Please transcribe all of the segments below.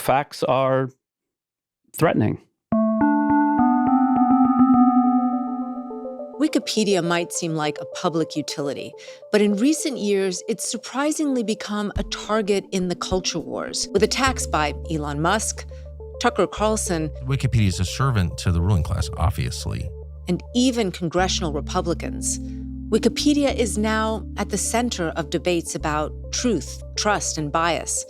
facts are threatening. Wikipedia might seem like a public utility, but in recent years, it's surprisingly become a target in the culture wars, with attacks by Elon Musk, Tucker Carlson. Wikipedia is a servant to the ruling class, obviously. And even congressional Republicans. Wikipedia is now at the center of debates about truth, trust, and bias.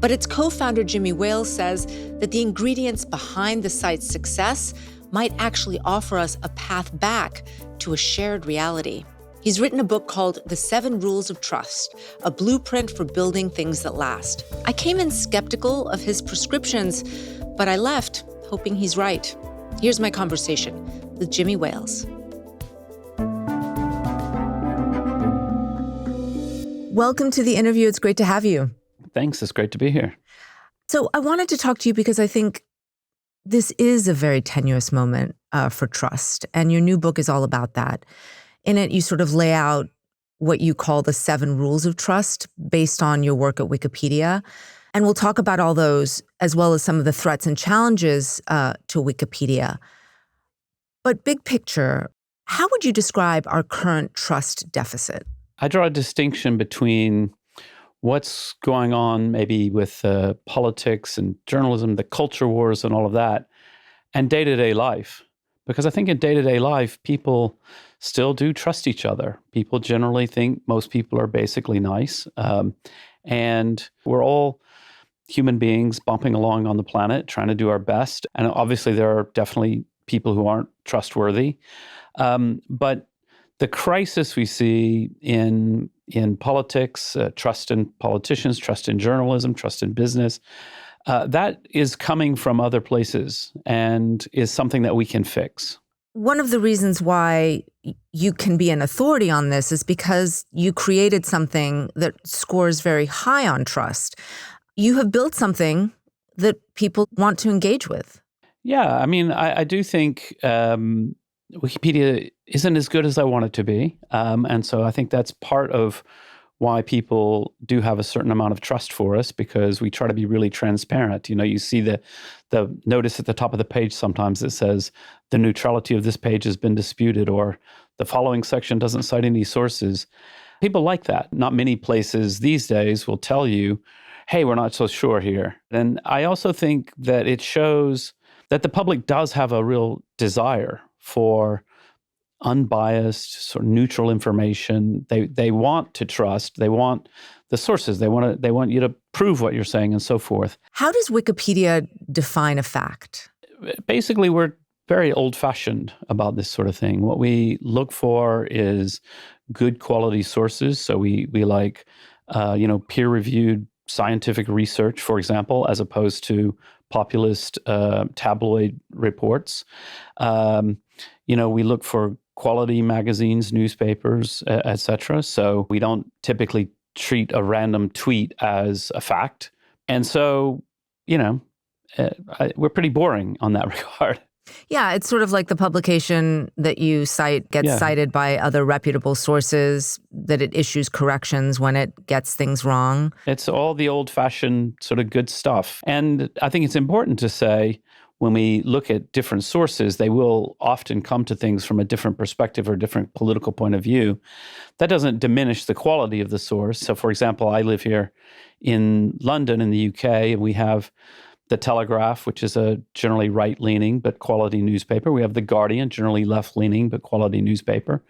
But its co-founder Jimmy Wales says that the ingredients behind the site's success might actually offer us a path back to a shared reality. He's written a book called The 7 Rules of Trust, a blueprint for building things that last. I came in skeptical of his prescriptions, but I left hoping he's right. Here's my conversation with Jimmy Wales. Welcome to the interview. It's great to have you. Thanks. It's great to be here. So I wanted to talk to you because I think this is a very tenuous moment for trust, and your new book is all about that. In it, you sort of lay out what you call the 7 rules of trust based on your work at Wikipedia. And we'll talk about all those, as well as some of the threats and challenges to Wikipedia. But big picture, how would you describe our current trust deficit? I draw a distinction between what's going on maybe with politics and journalism, the culture wars and all of that, and day-to-day life. Because I think in day-to-day life, people still do trust each other. People generally think most people are basically nice. And we're all human beings bumping along on the planet, trying to do our best. And obviously there are definitely people who aren't trustworthy. But the crisis we see in politics, trust in politicians, trust in journalism, trust in business, that is coming from other places and is something that we can fix. One of the reasons why you can be an authority on this is because you created something that scores very high on trust. You have built something that people want to engage with. Yeah, I mean, I do think Wikipedia isn't as good as I want it to be. And so I think that's part of why people do have a certain amount of trust for us, because we try to be really transparent. You know, you see the notice at the top of the page sometimes that says the neutrality of this page has been disputed, or the following section doesn't cite any sources. People like that. Not many places these days will tell you, hey, we're not so sure here. And I also think that it shows that the public does have a real desire for unbiased, sort of neutral information. They want to trust. They want the sources. They want you to prove what you're saying and so forth. How does Wikipedia define a fact? Basically, we're very old-fashioned about this sort of thing. What we look for is good quality sources. So we like peer-reviewed scientific research, for example, as opposed to populist tabloid reports. We look for quality magazines, newspapers, et cetera. So we don't typically treat a random tweet as a fact. And so, we're pretty boring on that regard. Yeah, it's sort of like the publication that you cite gets cited by other reputable sources, that it issues corrections when it gets things wrong. It's all the old-fashioned sort of good stuff. And I think it's important to say, when we look at different sources, they will often come to things from a different perspective or different political point of view. That doesn't diminish the quality of the source. So, for example, I live here in London in the UK, and we have The Telegraph, which is a generally right-leaning but quality newspaper. We have The Guardian, generally left-leaning but quality newspaper.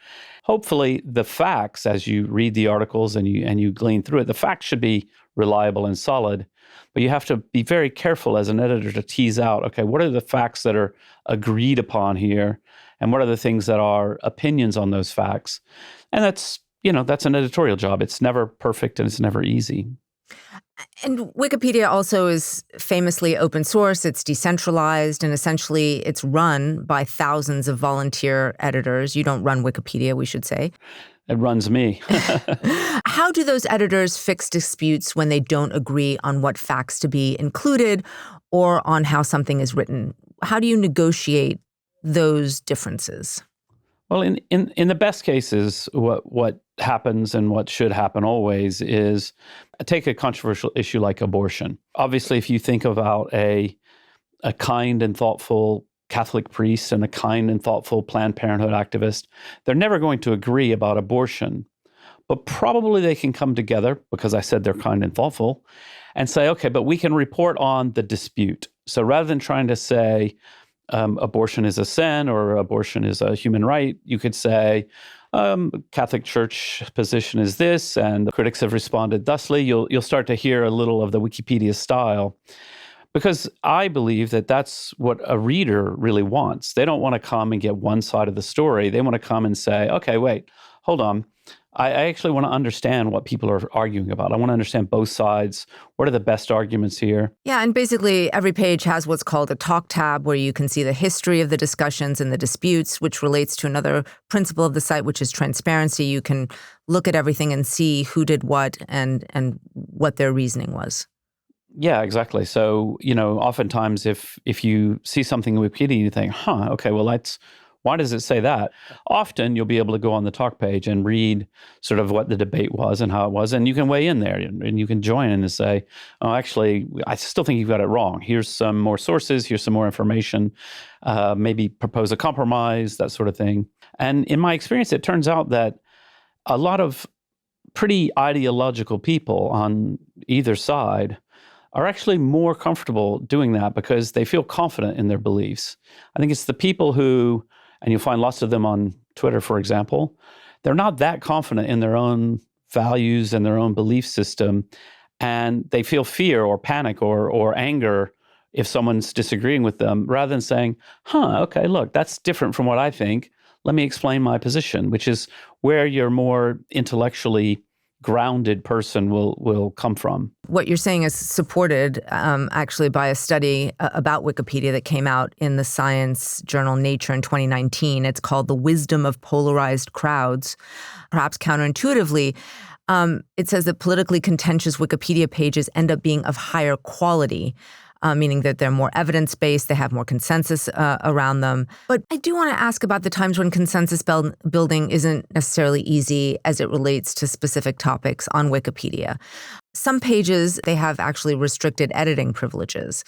Hopefully, the facts, as you read the articles and you glean through it, the facts should be reliable and solid. But you have to be very careful as an editor to tease out, okay, what are the facts that are agreed upon here? And what are the things that are opinions on those facts? And that's an editorial job. It's never perfect and it's never easy. And Wikipedia also is famously open source. It's decentralized, and essentially it's run by thousands of volunteer editors. You don't run Wikipedia, we should say. It runs me. How do those editors fix disputes when they don't agree on what facts to be included or on how something is written? How do you negotiate those differences? Well, in the best cases, what happens and what should happen always is take a controversial issue like abortion. Obviously, if you think about a kind and thoughtful Catholic priest and a kind and thoughtful Planned Parenthood activist, they're never going to agree about abortion. But probably they can come together, because I said they're kind and thoughtful, and say, okay, but we can report on the dispute. So rather than trying to say abortion is a sin or abortion is a human right, you could say Catholic Church position is this, and the critics have responded thusly. You'll start to hear a little of the Wikipedia style. Because I believe that that's what a reader really wants. They don't want to come and get one side of the story. They want to come and say, okay, wait, hold on. I actually want to understand what people are arguing about. I want to understand both sides. What are the best arguments here? Yeah, and basically every page has what's called a talk tab, where you can see the history of the discussions and the disputes, which relates to another principle of the site, which is transparency. You can look at everything and see who did what and what their reasoning was. Yeah, exactly. So, oftentimes if you see something in Wikipedia, you think, okay, well, why does it say that? Often you'll be able to go on the talk page and read sort of what the debate was and how it was, and you can weigh in there and you can join in and say, oh, actually, I still think you've got it wrong. Here's some more sources. Here's some more information. Maybe propose a compromise, that sort of thing. And in my experience, it turns out that a lot of pretty ideological people on either side are actually more comfortable doing that because they feel confident in their beliefs. I think it's the people who, and you'll find lots of them on Twitter, for example, they're not that confident in their own values and their own belief system, and they feel fear or panic or anger if someone's disagreeing with them, rather than saying, okay, look, that's different from what I think. Let me explain my position, which is where your more intellectually grounded person will come from. What you're saying is supported actually by a study about Wikipedia that came out in the science journal Nature in 2019. It's called The Wisdom of Polarized Crowds. Perhaps counterintuitively, it says that politically contentious Wikipedia pages end up being of higher quality, meaning that they're more evidence-based, they have more consensus around them. But I do want to ask about the times when consensus building isn't necessarily easy as it relates to specific topics on Wikipedia. Some pages, they have actually restricted editing privileges.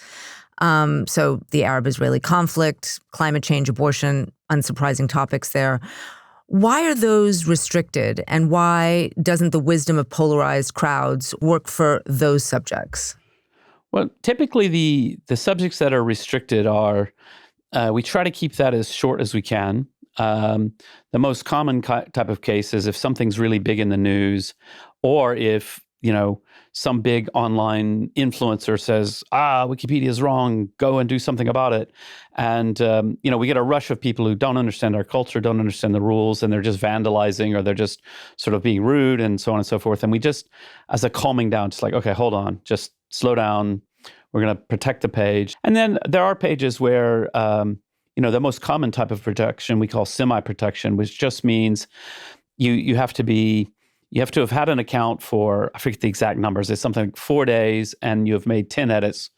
So the Arab-Israeli conflict, climate change, abortion, unsurprising topics there. Why are those restricted, and why doesn't the wisdom of polarized crowds work for those subjects? Well, typically the subjects that are restricted are, we try to keep that as short as we can. The most common type of case is if something's really big in the news, or if, some big online influencer says, Wikipedia is wrong, go and do something about it. And, we get a rush of people who don't understand our culture, don't understand the rules, and they're just vandalizing, or they're just sort of being rude and so on and so forth. And we just, as a calming down, just like, okay, hold on, just slow down. We're going to protect the page. And then there are pages where, the most common type of protection we call semi-protection, which just means you have to have had an account for, I forget the exact numbers, it's something like 4 days, and you have made 10 edits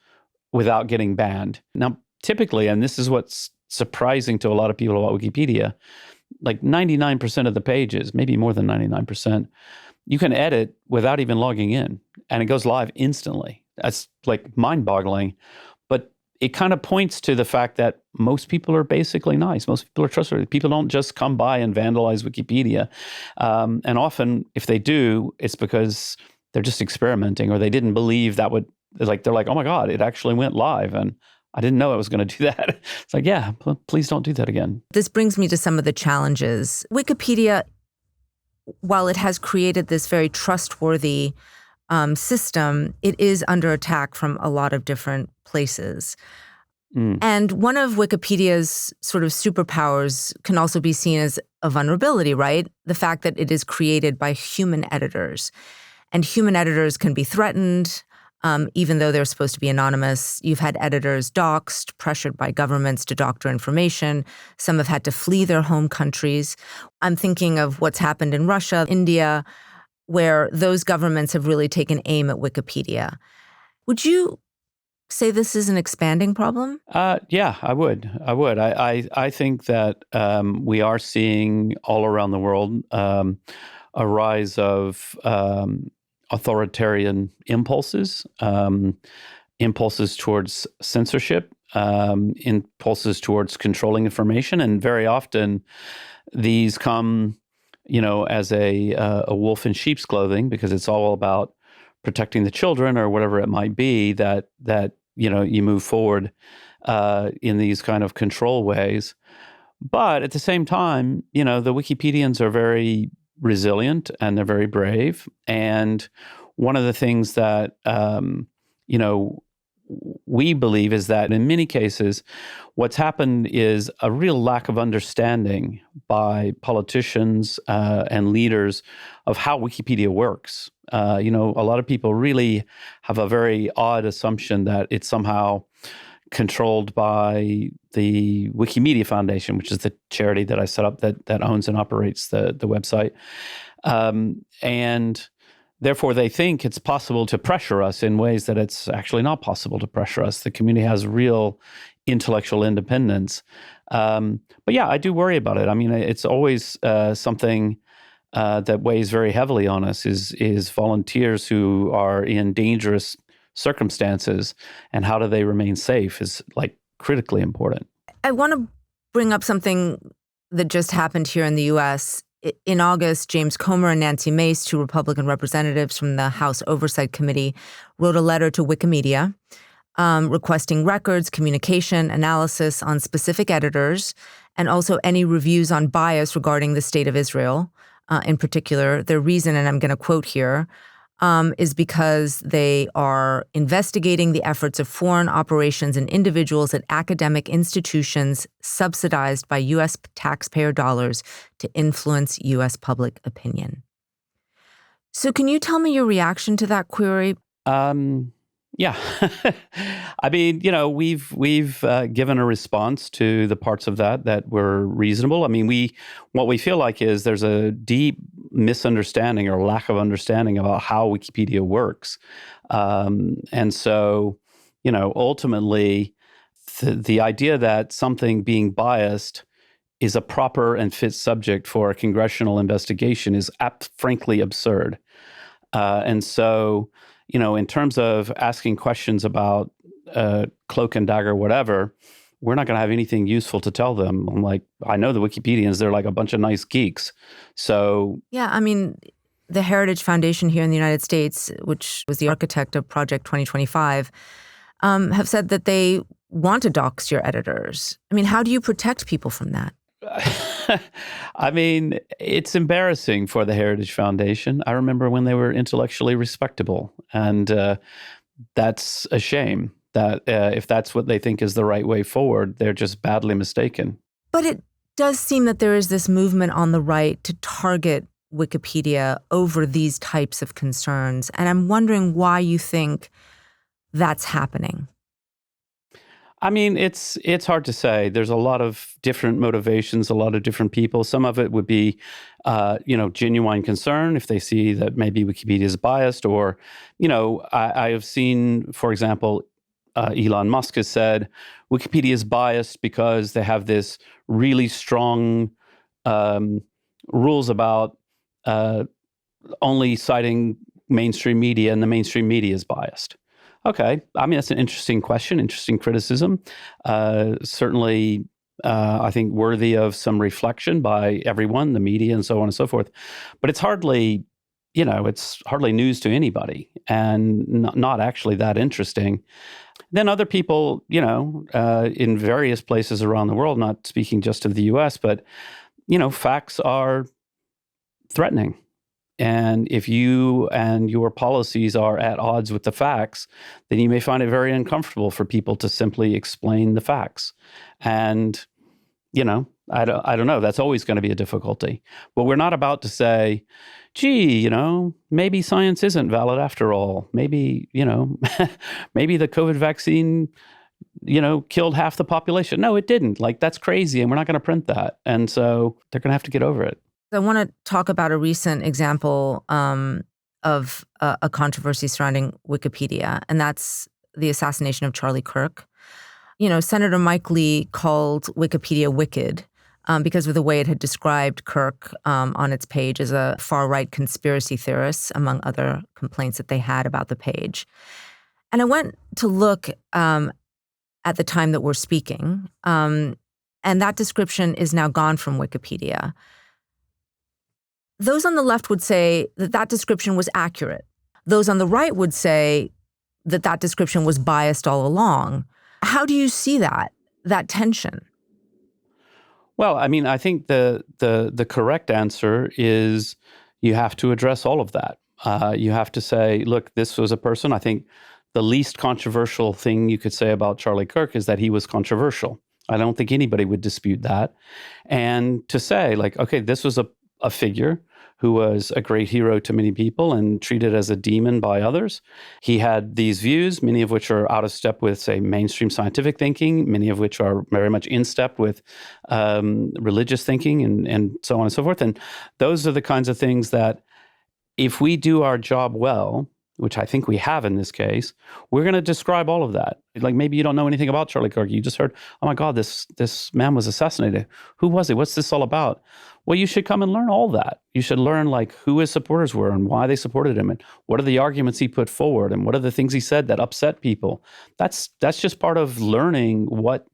without getting banned. Now, typically, and this is what's surprising to a lot of people about Wikipedia, like 99% of the pages, maybe more than 99%, you can edit without even logging in, and it goes live instantly. That's like mind-boggling, but it kind of points to the fact that most people are basically nice. Most people are trustworthy. People don't just come by and vandalize Wikipedia. And often, if they do, it's because they're just experimenting, or they didn't believe that would, they're like, oh my God, it actually went live, and I didn't know it was going to do that. It's like, yeah, please don't do that again. This brings me to some of the challenges. Wikipedia, while it has created this very trustworthy system, it is under attack from a lot of different places. And one of Wikipedia's sort of superpowers can also be seen as a vulnerability, right? The fact that it is created by human editors. And human editors can be threatened, even though they're supposed to be anonymous. You've had editors doxxed, pressured by governments to doctor information. Some have had to flee their home countries. I'm thinking of what's happened in Russia, India, where those governments have really taken aim at Wikipedia. Would you say this is an expanding problem? Yeah, I would. I think that we are seeing all around the world a rise of authoritarian impulses, impulses towards censorship, impulses towards controlling information, and very often these come, as a wolf in sheep's clothing, because it's all about protecting the children or whatever it might be that you move forward in these kind of control ways. But at the same time, the Wikipedians are very resilient and they're very brave. And one of the things that, we believe is that in many cases, what's happened is a real lack of understanding by politicians and leaders of how Wikipedia works. A lot of people really have a very odd assumption that it's somehow controlled by the Wikimedia Foundation, which is the charity that I set up that owns and operates the website. And therefore, they think it's possible to pressure us in ways that it's actually not possible to pressure us. The community has real intellectual independence. But yeah, I do worry about it. I mean, it's always something that weighs very heavily on us is volunteers who are in dangerous circumstances, and how do they remain safe is critically important. I want to bring up something that just happened here in the U.S. In August, James Comer and Nancy Mace, two Republican representatives from the House Oversight Committee, wrote a letter to Wikimedia requesting records, communication, analysis on specific editors, and also any reviews on bias regarding the state of Israel. In particular, their reason, and I'm going to quote here, is because they are investigating the efforts of foreign operations and individuals at academic institutions subsidized by U.S. taxpayer dollars to influence U.S. public opinion. So can you tell me your reaction to that query? Yeah. I mean, we've given a response to the parts of that were reasonable. I mean, what we feel like is there's a deep misunderstanding or lack of understanding about how Wikipedia works. And so, ultimately, the idea that something being biased is a proper and fit subject for a congressional investigation is frankly absurd. And so, in terms of asking questions about cloak and dagger, whatever, we're not going to have anything useful to tell them. I'm like, I know the Wikipedians, they're like a bunch of nice geeks. So yeah, I mean, the Heritage Foundation here in the United States, which was the architect of Project 2025, have said that they want to dox your editors. I mean, how do you protect people from that? I mean, it's embarrassing for the Heritage Foundation. I remember when they were intellectually respectable, and that's a shame that if that's what they think is the right way forward, they're just badly mistaken. But it does seem that there is this movement on the right to target Wikipedia over these types of concerns, and I'm wondering why you think that's happening. I mean, it's hard to say. There's a lot of different motivations, a lot of different people. Some of it would be, genuine concern if they see that maybe Wikipedia is biased, or, I have seen, for example, Elon Musk has said Wikipedia is biased because they have this really strong rules about only citing mainstream media, and the mainstream media is biased. Okay. I mean, that's an interesting question, interesting criticism. Certainly, I think worthy of some reflection by everyone, the media and so on and so forth. But it's hardly, it's hardly news to anybody, and not actually that interesting. Then other people, in various places around the world, not speaking just of the US, but, facts are threatening. And if you and your policies are at odds with the facts, then you may find it very uncomfortable for people to simply explain the facts. And, I don't know. That's always going to be a difficulty. But we're not about to say, gee, maybe science isn't valid after all. Maybe, maybe the COVID vaccine, killed half the population. No, it didn't. That's crazy. And we're not going to print that. And so they're going to have to get over it. I want to talk about a recent example of a controversy surrounding Wikipedia, and that's the assassination of Charlie Kirk. Senator Mike Lee called Wikipedia wicked because of the way it had described Kirk on its page as a far-right conspiracy theorist, among other complaints that they had about the page. And I went to look at the time that we're speaking, and that description is now gone from Wikipedia. Those on the left would say that description was accurate. Those on the right would say that description was biased all along. How do you see that tension? Well, I mean, I think the correct answer is you have to address all of that. You have to say, look, this was a person. I think the least controversial thing you could say about Charlie Kirk is that he was controversial. I don't think anybody would dispute that. And to say, like, okay, this was a figure who was a great hero to many people and treated as a demon by others. He had these views, many of which are out of step with, say, mainstream scientific thinking, many of which are very much in step with religious thinking and so on and so forth. And those are the kinds of things that if we do our job well, which I think we have in this case, we're going to describe all of that. Like maybe you don't know anything about Charlie Kirk. You just heard, oh my God, this man was assassinated. Who was he? What's this all about? Well, you should come and learn all that. You should learn like who his supporters were and why they supported him and what are the arguments he put forward and what are the things he said that upset people. That's just part of learning what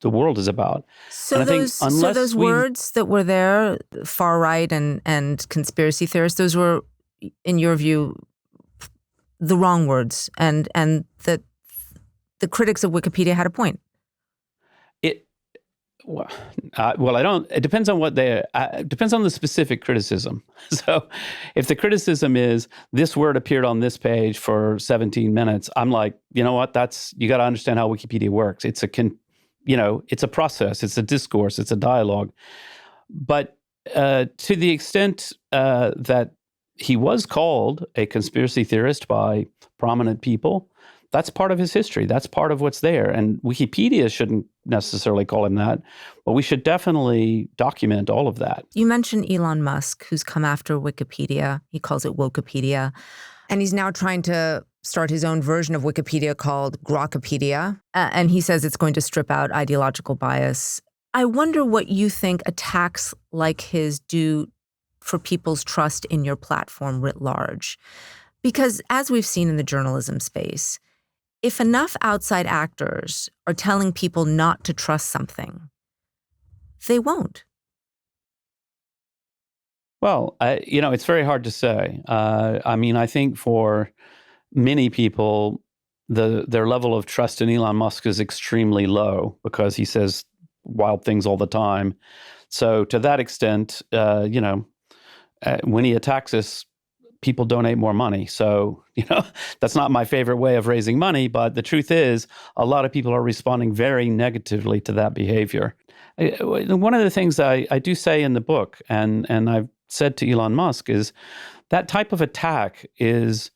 the world is about. So those words that were there, far right and conspiracy theorists, those were, in your view, the wrong words, and that the critics of Wikipedia had a point. Well, I don't. It depends on it depends on the specific criticism. So, if the criticism is this word appeared on this page for 17 minutes, I'm like, you know what? You got to understand how Wikipedia works. It's a process. It's a discourse. It's a dialogue. But to the extent that he was called a conspiracy theorist by prominent people, that's part of his history. That's part of what's there. And Wikipedia shouldn't necessarily call him that, but we should definitely document all of that. You mentioned Elon Musk, who's come after Wikipedia. He calls it Wokepedia. And he's now trying to start his own version of Wikipedia called Grokipedia. And he says it's going to strip out ideological bias. I wonder what you think attacks like his do for people's trust in your platform writ large. Because as we've seen in the journalism space, if enough outside actors are telling people not to trust something, they won't. Well, it's very hard to say. I think for many people, their level of trust in Elon Musk is extremely low because he says wild things all the time. So to that extent, when he attacks us, people donate more money. So, that's not my favorite way of raising money, but the truth is a lot of people are responding very negatively to that behavior. One of the things I do say in the book, and I've said to Elon Musk, is that type of attack it's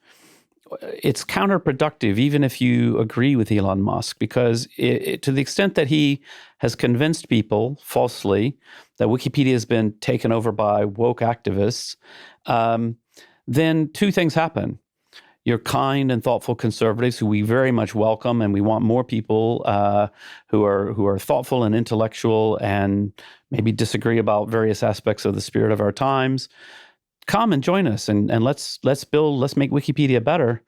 counterproductive, even if you agree with Elon Musk, because to the extent that he has convinced people falsely that Wikipedia has been taken over by woke activists, then two things happen. You're kind and thoughtful conservatives who we very much welcome, and we want more people who are thoughtful and intellectual and maybe disagree about various aspects of the spirit of our times. Come and join us and let's make Wikipedia better.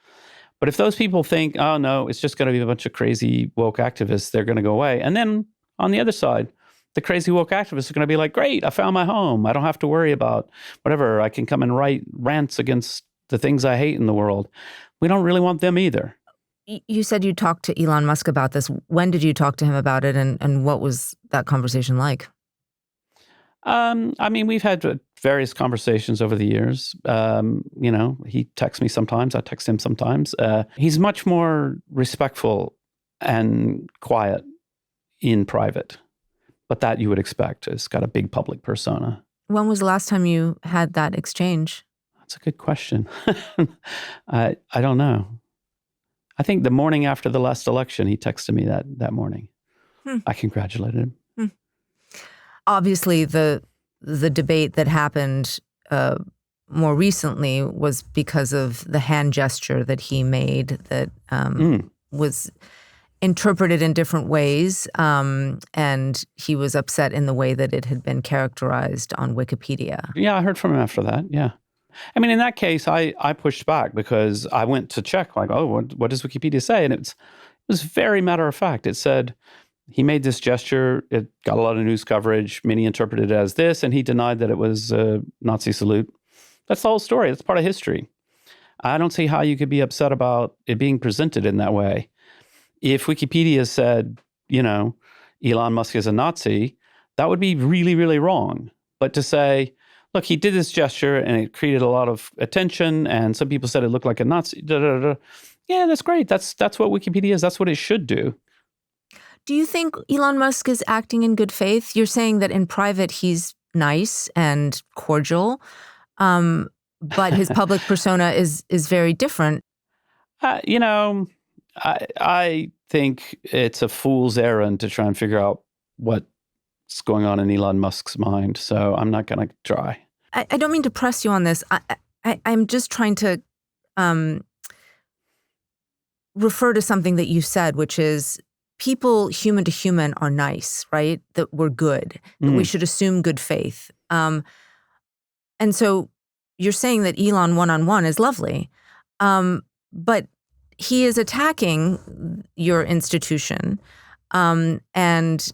But if those people think, oh no, it's just going to be a bunch of crazy woke activists, they're going to go away. And then on the other side, the crazy woke activists are going to be like, great, I found my home. I don't have to worry about whatever. I can come and write rants against the things I hate in the world. We don't really want them either. You said you talked to Elon Musk about this. When did you talk to him about it, and what was that conversation like? We've had various conversations over the years. He texts me sometimes. I text him sometimes. He's much more respectful and quiet in private. But that you would expect. It's got a big public persona. When was the last time you had that exchange? That's a good question. I don't know. I think the morning after the last election, he texted me that morning. I congratulated him. Obviously, the debate that happened more recently was because of the hand gesture that he made that was interpreted in different ways, and he was upset in the way that it had been characterized on Wikipedia. Yeah, I heard from him after that. Yeah. I mean, in that case, I pushed back because I went to check, like, oh, what does Wikipedia say? And it was very matter of fact. It said he made this gesture. It got a lot of news coverage. Many interpreted it as this, and he denied that it was a Nazi salute. That's the whole story. That's part of history. I don't see how you could be upset about it being presented in that way. If Wikipedia said, Elon Musk is a Nazi, that would be really, really wrong. But to say, look, he did this gesture and it created a lot of attention, and some people said it looked like a Nazi. Yeah, that's great. That's what Wikipedia is. That's what it should do. Do you think Elon Musk is acting in good faith? You're saying that in private he's nice and cordial, but his public persona is very different. I think it's a fool's errand to try and figure out what's going on in Elon Musk's mind. So I'm not going to try. I don't mean to press you on this. I'm just trying to refer to something that you said, which is people human to human are nice, right? That we're good, that we should assume good faith. And so you're saying that Elon one-on-one is lovely, but he is attacking your institution, and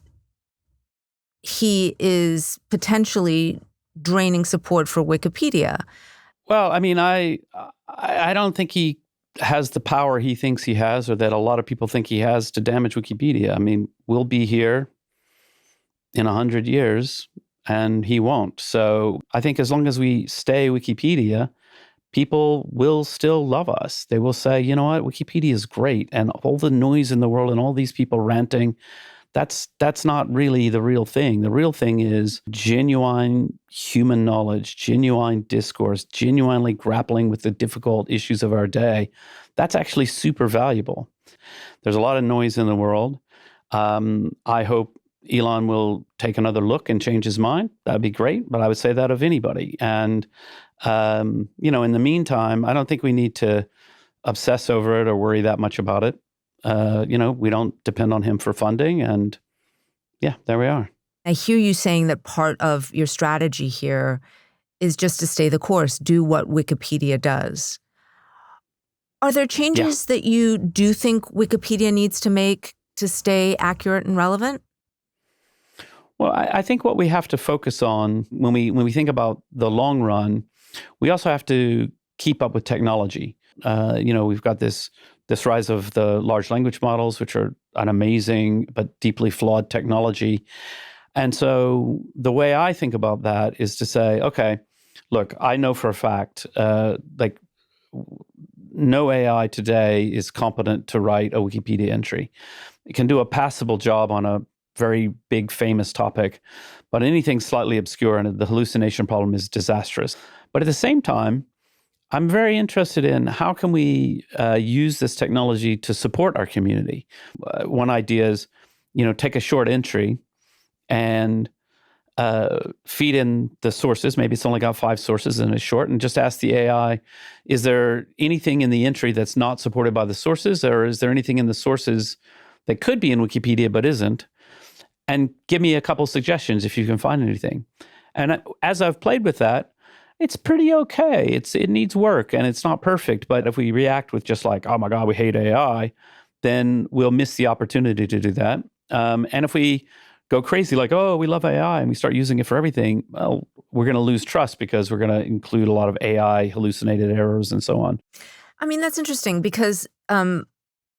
he is potentially draining support for Wikipedia. Well, I mean, I don't think he has the power he thinks he has, or that a lot of people think he has, to damage Wikipedia. I mean, we'll be here in 100 years, and he won't. So I think as long as we stay Wikipedia, people will still love us. They will say, you know what, Wikipedia is great, and all the noise in the world and all these people ranting, that's not really the real thing. The real thing is genuine human knowledge, genuine discourse, genuinely grappling with the difficult issues of our day. That's actually super valuable. There's a lot of noise in the world. I hope Elon will take another look and change his mind. That'd be great, but I would say that of anybody. And in the meantime, I don't think we need to obsess over it or worry that much about it. We don't depend on him for funding, and yeah, there we are. I hear you saying that part of your strategy here is just to stay the course, do what Wikipedia does. Are there changes that you do think Wikipedia needs to make to stay accurate and relevant? Well, I think what we have to focus on when we think about the long run, we also have to keep up with technology. We've got this rise of the large language models, which are an amazing but deeply flawed technology. And so the way I think about that is to say, okay, look, I know for a fact, no AI today is competent to write a Wikipedia entry. It can do a passable job on a very big, famous topic, but anything slightly obscure, and the hallucination problem is disastrous. But at the same time, I'm very interested in how can we use this technology to support our community. One idea is, take a short entry and feed in the sources. Maybe it's only got 5 sources and it's short, and just ask the AI, is there anything in the entry that's not supported by the sources, or is there anything in the sources that could be in Wikipedia but isn't? And give me a couple suggestions if you can find anything. And as I've played with that, it's pretty okay. It needs work and it's not perfect. But if we react with just like, oh my God, we hate AI, then we'll miss the opportunity to do that. And if we go crazy like, oh, we love AI and we start using it for everything, well, we're going to lose trust because we're going to include a lot of AI hallucinated errors and so on. I mean, that's interesting because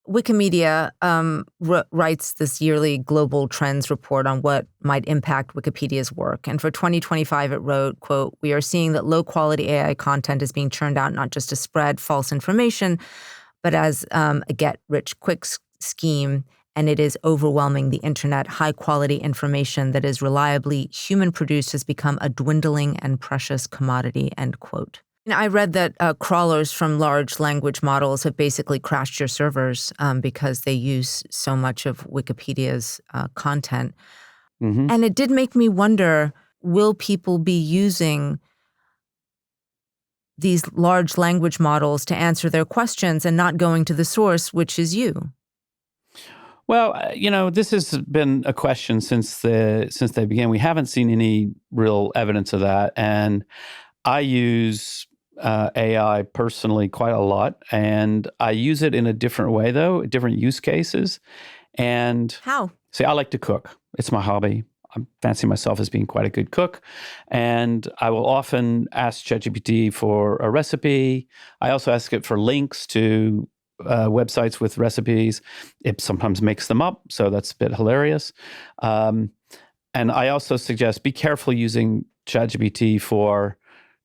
Wikimedia writes this yearly global trends report on what might impact Wikipedia's work. And for 2025, it wrote, quote, "We are seeing that low-quality AI content is being churned out not just to spread false information, but as a get-rich-quick scheme, and it is overwhelming the internet. High-quality information that is reliably human-produced has become a dwindling and precious commodity," end quote. I read that crawlers from large language models have basically crashed your servers because they use so much of Wikipedia's content. Mm-hmm. And it did make me wonder, will people be using these large language models to answer their questions and not going to the source, which is you? Well, this has been a question since they began. We haven't seen any real evidence of that, and I use AI personally quite a lot, and I use it in a different way, though, different use cases. And How? see, I like to cook. It's my hobby. I fancy myself as being quite a good cook, and I will often ask ChatGPT for a recipe. I also ask it for links to websites with recipes. It sometimes makes them up, so that's a bit hilarious. And I also suggest be careful using ChatGPT for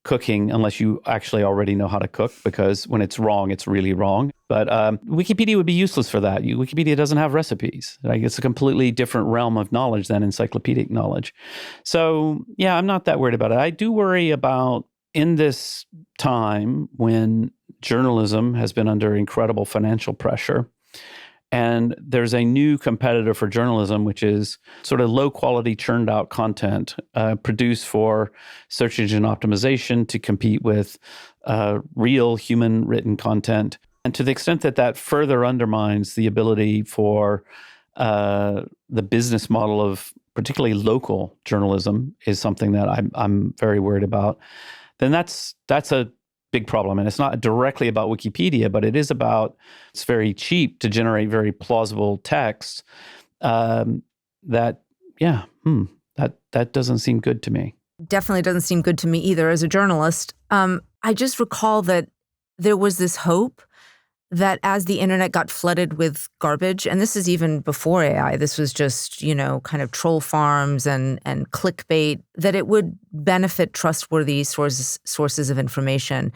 cooking unless you actually already know how to cook, because when it's wrong, it's really wrong. But Wikipedia would be useless for that. Wikipedia doesn't have recipes. It's a completely different realm of knowledge than encyclopedic knowledge. So, yeah, I'm not that worried about it. I do worry about, in this time when journalism has been under incredible financial pressure, and there's a new competitor for journalism, which is sort of low-quality, churned-out content produced for search engine optimization to compete with real human-written content. And to the extent that that further undermines the ability for the business model of particularly local journalism is something that I'm very worried about, then that's a big problem. And it's not directly about Wikipedia, but it is about, it's very cheap to generate very plausible text that doesn't seem good to me. Definitely doesn't seem good to me either as a journalist. I just recall that there was this hope that as the internet got flooded with garbage, and this is even before AI, this was just, kind of troll farms and clickbait, that it would benefit trustworthy sources of information.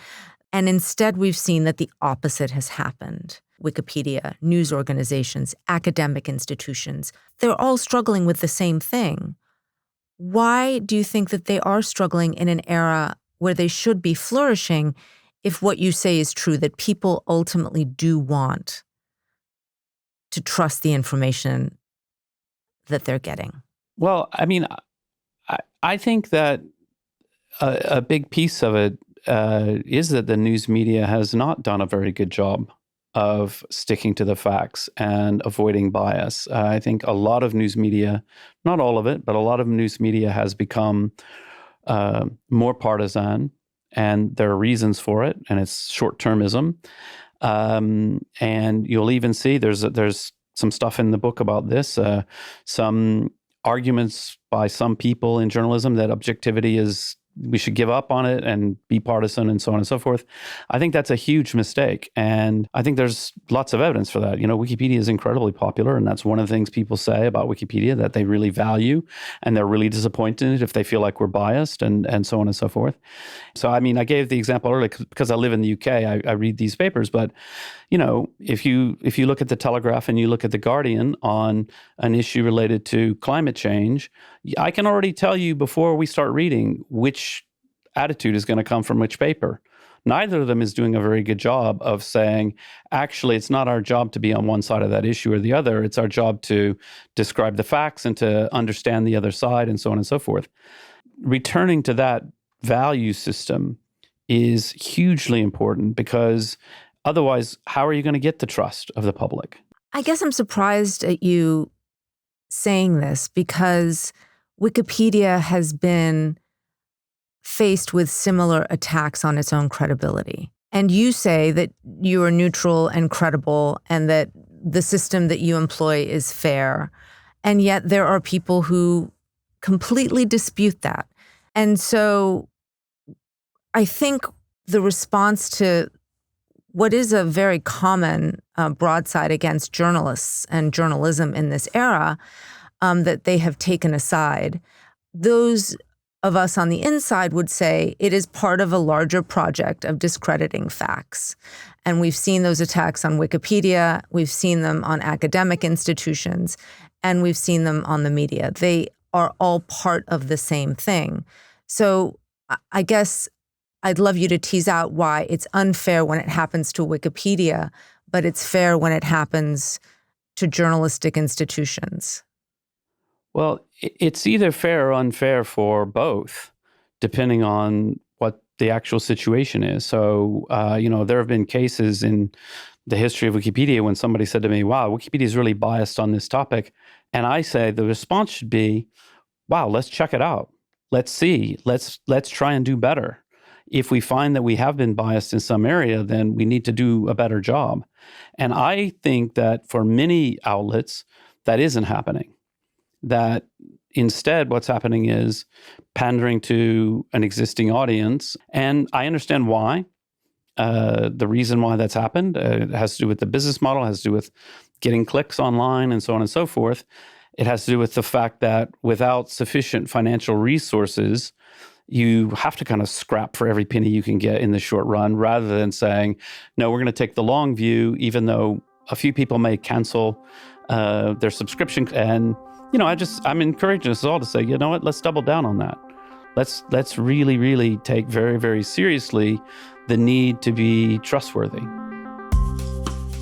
And instead, we've seen that the opposite has happened. Wikipedia, news organizations, academic institutions, they're all struggling with the same thing. Why do you think that they are struggling in an era where they should be flourishing, if what you say is true, that people ultimately do want to trust the information that they're getting? Well, I think that a big piece of it is that the news media has not done a very good job of sticking to the facts and avoiding bias. I think a lot of news media, not all of it, but a lot of news media has become more partisan. And there are reasons for it, and it's short-termism. And you'll even see there's some stuff in the book about this, some arguments by some people in journalism that objectivity is, we should give up on it and be partisan and so on and so forth. I think that's a huge mistake. And I think there's lots of evidence for that. Wikipedia is incredibly popular, and that's one of the things people say about Wikipedia that they really value, and they're really disappointed if they feel like we're biased and so on and so forth. So, I gave the example earlier because I live in the UK, I read these papers, but if you look at the Telegraph and you look at the Guardian on an issue related to climate change, I can already tell you before we start reading which attitude is going to come from which paper. Neither of them is doing a very good job of saying, actually, it's not our job to be on one side of that issue or the other. It's our job to describe the facts and to understand the other side and so on and so forth. Returning to that value system is hugely important, because otherwise, how are you going to get the trust of the public? I guess I'm surprised at you saying this, because Wikipedia has been faced with similar attacks on its own credibility. And you say that you are neutral and credible and that the system that you employ is fair. And yet there are people who completely dispute that. And so I think the response to what is a very common broadside against journalists and journalism in this era, that they have taken aside, those of us on the inside would say it is part of a larger project of discrediting facts. And we've seen those attacks on Wikipedia, we've seen them on academic institutions, and we've seen them on the media. They are all part of the same thing. So I guess I'd love you to tease out why it's unfair when it happens to Wikipedia, but it's fair when it happens to journalistic institutions. Well, it's either fair or unfair for both, depending on what the actual situation is. So, there have been cases in the history of Wikipedia when somebody said to me, wow, Wikipedia is really biased on this topic. And I say the response should be, wow, let's check it out. Let's see. Let's try and do better. If we find that we have been biased in some area, then we need to do a better job. And I think that for many outlets, that isn't happening. That instead, what's happening is pandering to an existing audience. And I understand why. The reason why that's happened, it has to do with the business model, it has to do with getting clicks online and so on and so forth. It has to do with the fact that without sufficient financial resources, you have to kind of scrap for every penny you can get in the short run, rather than saying, no, we're going to take the long view, even though a few people may cancel their subscription. And, I'm encouraging us all to say, you know what, let's double down on that. Let's really, really take very, very seriously the need to be trustworthy.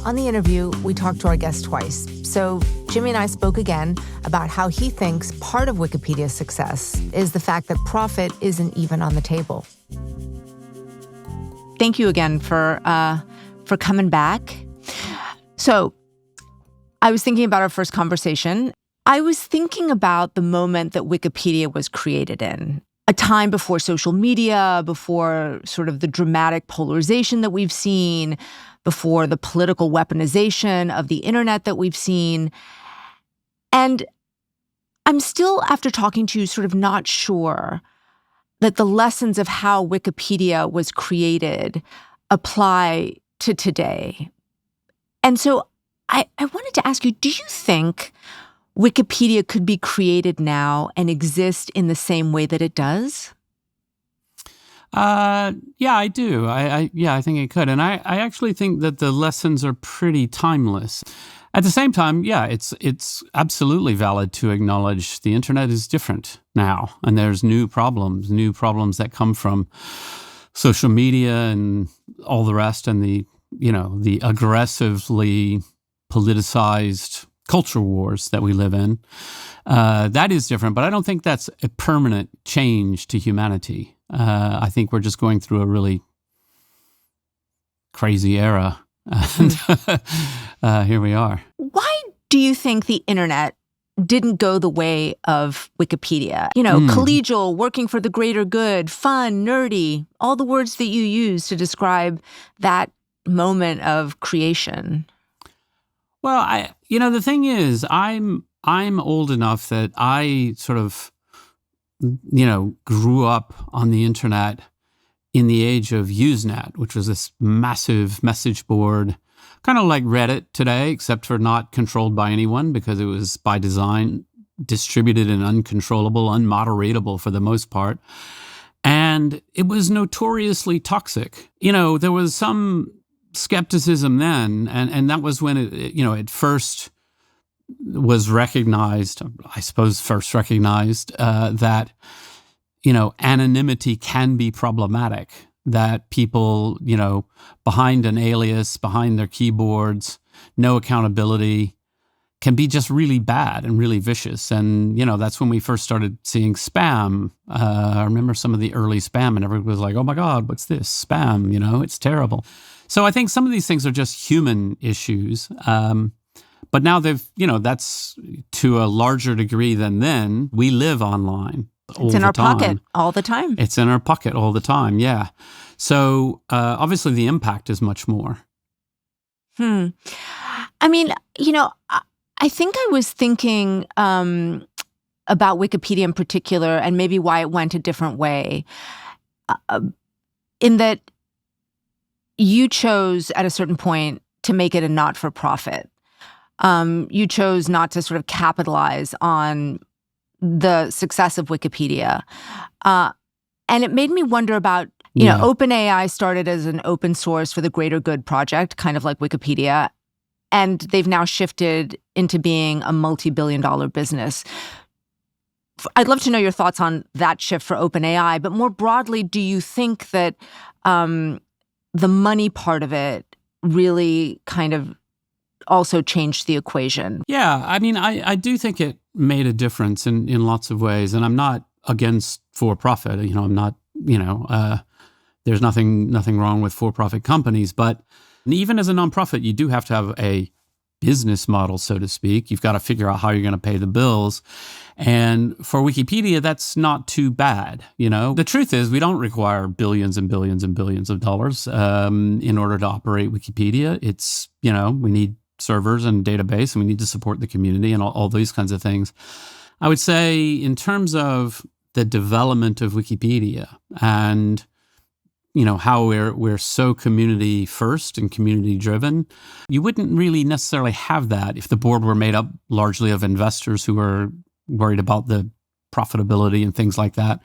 On the interview, we talked to our guest twice. So Jimmy and I spoke again about how he thinks part of Wikipedia's success is the fact that profit isn't even on the table. Thank you again for coming back. So I was thinking about our first conversation. I was thinking about the moment that Wikipedia was created in, a time before social media, before sort of the dramatic polarization that we've seen, before the political weaponization of the internet that we've seen. And I'm still, after talking to you, sort of not sure that the lessons of how Wikipedia was created apply to today. And so I wanted to ask you, do you think Wikipedia could be created now and exist in the same way that it does? Yeah, I do. I think it could. And I actually think that the lessons are pretty timeless. At the same time, yeah, it's absolutely valid to acknowledge the internet is different now. And there's new problems that come from social media and all the rest, and the aggressively politicized culture wars that we live in. That is different, but I don't think that's a permanent change to humanity. I think we're just going through a really crazy era. And here we are. Why do you think the internet didn't go the way of Wikipedia? Collegial, working for the greater good, fun, nerdy, all the words that you use to describe that moment of creation. Well, the thing is, I'm old enough that I sort of, grew up on the internet in the age of Usenet, which was this massive message board, kind of like Reddit today, except for not controlled by anyone because it was by design distributed and uncontrollable, unmoderatable for the most part. And it was notoriously toxic. There was some skepticism then, and that was when it first was recognized, that anonymity can be problematic, that people, behind an alias, behind their keyboards, no accountability, can be just really bad and really vicious. And, that's when we first started seeing spam. I remember some of the early spam, and everybody was like, oh my God, what's this? Spam, it's terrible. So I think some of these things are just human issues. But now that's to a larger degree than then. We live online. It's in our pocket all the time. It's in our pocket all the time, yeah. So obviously the impact is much more. I mean, I think I was thinking about Wikipedia in particular, and maybe why it went a different way, in that you chose at a certain point to make it a not-for-profit. You chose not to sort of capitalize on the success of Wikipedia. And it made me wonder about, OpenAI started as an open source for the greater good project, kind of like Wikipedia, and they've now shifted into being a multi-billion-dollar business. I'd love to know your thoughts on that shift for OpenAI, but more broadly, do you think that the money part of it really kind of also changed the equation? Yeah, I mean, I do think it made a difference in lots of ways, and I'm not against for-profit. I'm not, there's nothing wrong with for-profit companies, but And even as a nonprofit, you do have to have a business model, so to speak. You've got to figure out how you're going to pay the bills. And for Wikipedia, that's not too bad. The truth is we don't require billions and billions and billions of dollars in order to operate Wikipedia. It's, we need servers and database, and we need to support the community and all these kinds of things. I would say in terms of the development of Wikipedia and how we're so community first and community driven, you wouldn't really necessarily have that if the board were made up largely of investors who are worried about the profitability and things like that.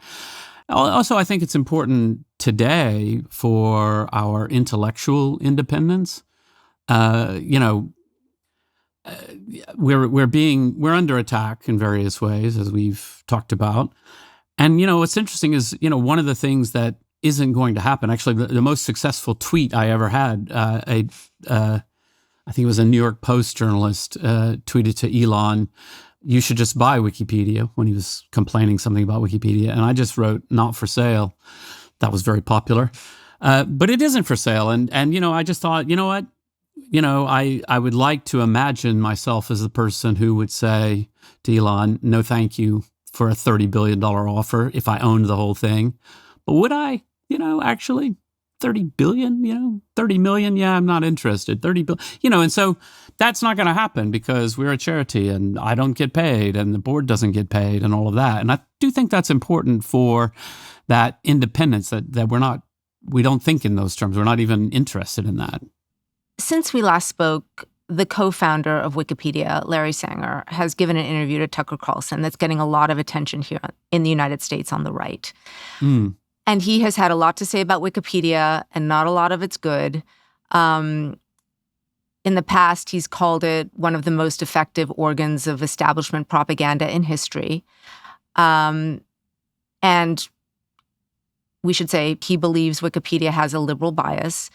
Also, I think it's important today for our intellectual independence. We're under attack in various ways, as we've talked about. And what's interesting is one of the things that isn't going to happen. Actually, the most successful tweet I ever had, I think it was a New York Post journalist tweeted to Elon, "You should just buy Wikipedia," when he was complaining something about Wikipedia. And I just wrote, "Not for sale." That was very popular. But it isn't for sale. And I just thought, what? I would like to imagine myself as the person who would say to Elon, "No, thank you," for a $30 billion offer if I owned the whole thing. But would I? Actually, 30 billion, 30 million, yeah, I'm not interested. 30 billion, and so that's not going to happen because we're a charity and I don't get paid and the board doesn't get paid and all of that. And I do think that's important for that independence that we don't think in those terms. We're not even interested in that. Since we last spoke, the co-founder of Wikipedia, Larry Sanger, has given an interview to Tucker Carlson that's getting a lot of attention here in the United States on the right. And he has had a lot to say about Wikipedia, and not a lot of it's good. In the past, he's called it one of the most effective organs of establishment propaganda in history. And we should say he believes Wikipedia has a liberal bias.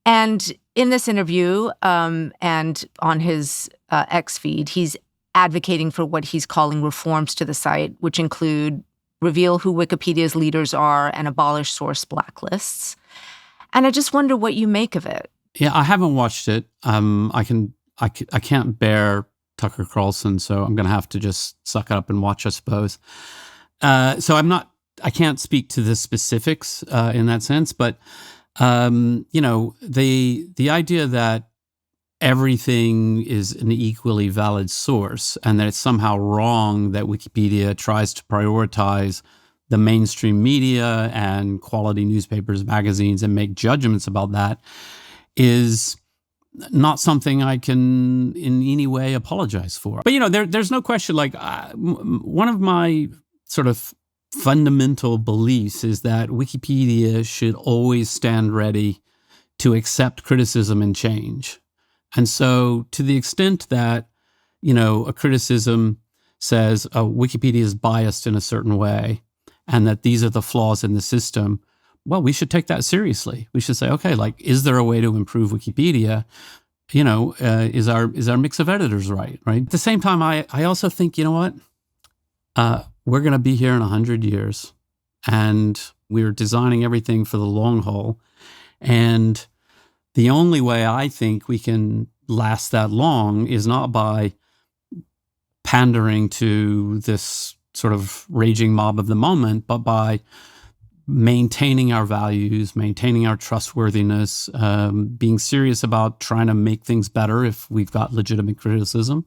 And in this interview and on his X feed, he's advocating for what he's calling reforms to the site, which include reveal who Wikipedia's leaders are and abolish source blacklists. And I just wonder what you make of it. Yeah, I haven't watched it. I can't bear Tucker Carlson, so I'm going to have to just suck it up and watch, I suppose. So I can't speak to the specifics in that sense, but the idea that everything is an equally valid source and that it's somehow wrong that Wikipedia tries to prioritize the mainstream media and quality newspapers, magazines, and make judgments about that is not something I can in any way apologize for. But, there's no question, one of my sort of fundamental beliefs is that Wikipedia should always stand ready to accept criticism and change. And so to the extent that, a criticism says, oh, Wikipedia is biased in a certain way and that these are the flaws in the system, well, we should take that seriously. We should say, okay, is there a way to improve Wikipedia? Is our mix of editors right? At the same time, I also think, we're going to be here in 100 years and we're designing everything for the long haul. And the only way I think we can last that long is not by pandering to this sort of raging mob of the moment, but by maintaining our values, maintaining our trustworthiness, being serious about trying to make things better if we've got legitimate criticism.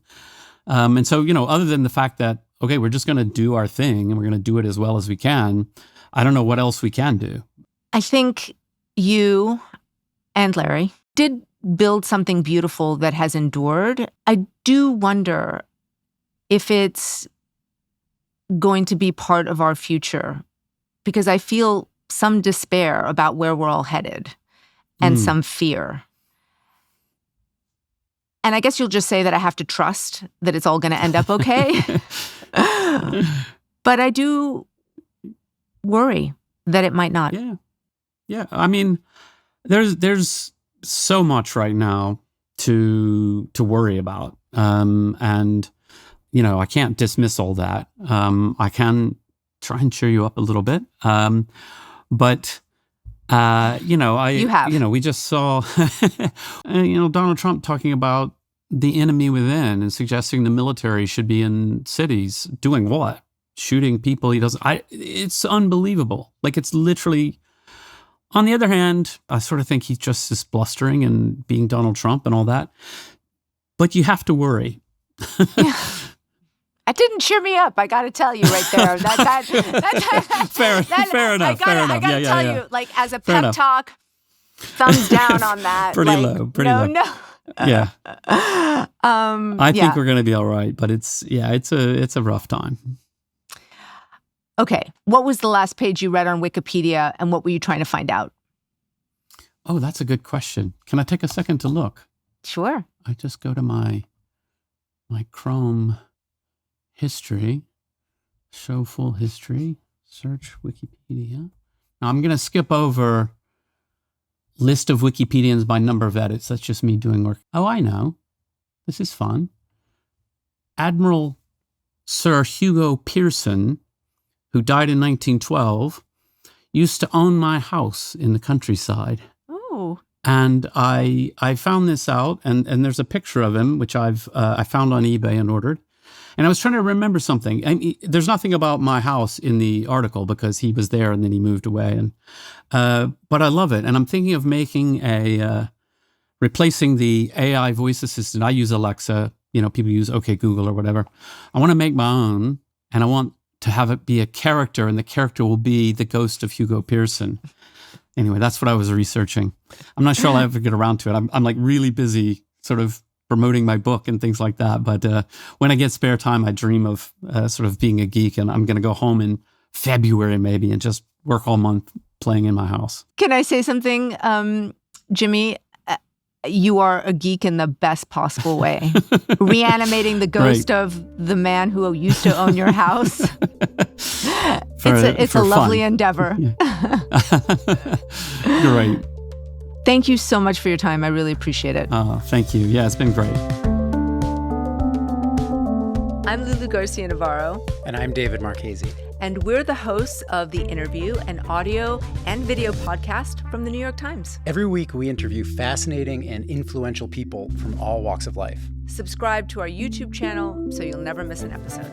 And so, other than the fact that, okay, we're just going to do our thing and we're going to do it as well as we can, I don't know what else we can do. I think you and Larry did build something beautiful that has endured. I do wonder if it's going to be part of our future, because I feel some despair about where we're all headed and some fear. And I guess you'll just say that I have to trust that it's all going to end up okay. But I do worry that it might not. Yeah. I mean, there's so much right now to worry about. And, I can't dismiss all that. I can try and cheer you up a little bit. But You have. We just saw, Donald Trump talking about the enemy within and suggesting the military should be in cities doing what? Shooting people he doesn't. It's unbelievable. Like, it's literally. On the other hand, I sort of think he's just as blustering and being Donald Trump and all that. But you have to worry. Yeah. That didn't cheer me up. I got to tell you right there. Fair enough. I got to tell you, like, as a pep talk, thumbs down on that. Pretty low. No. Yeah. I think we're going to be all right, but it's a rough time. Okay. What was the last page you read on Wikipedia, and what were you trying to find out? Oh, that's a good question. Can I take a second to look? Sure. I just go to my Chrome history, show full history, search Wikipedia. Now I'm going to skip over list of Wikipedians by number of edits. That's just me doing work. Oh, I know. This is fun. Admiral Sir Hugo Pearson, who died in 1912, used to own my house in the countryside. Oh. And I found this out, and there's a picture of him, which I found on eBay and ordered. And I was trying to remember something. There's nothing about my house in the article because he was there and then he moved away. But I love it. And I'm thinking of making replacing the AI voice assistant. I use Alexa. People use OK Google or whatever. I want to make my own, and I want to have it be a character, and the character will be the ghost of Hugo Pearson. Anyway, that's what I was researching. I'm not sure I'll ever get around to it. I'm like really busy sort of promoting my book and things like that. But when I get spare time, I dream of sort of being a geek, and I'm going to go home in February maybe and just work all month playing in my house. Can I say something, Jimmy? You are a geek in the best possible way. Reanimating the ghost of the man who used to own your house. It's a lovely endeavor. Great. Thank you so much for your time. I really appreciate it. Thank you. Yeah, it's been great. I'm Lulu Garcia-Navarro. And I'm David Marchese. And we're the hosts of The Interview, an audio and video podcast from the New York Times. Every week, we interview fascinating and influential people from all walks of life. Subscribe to our YouTube channel so you'll never miss an episode.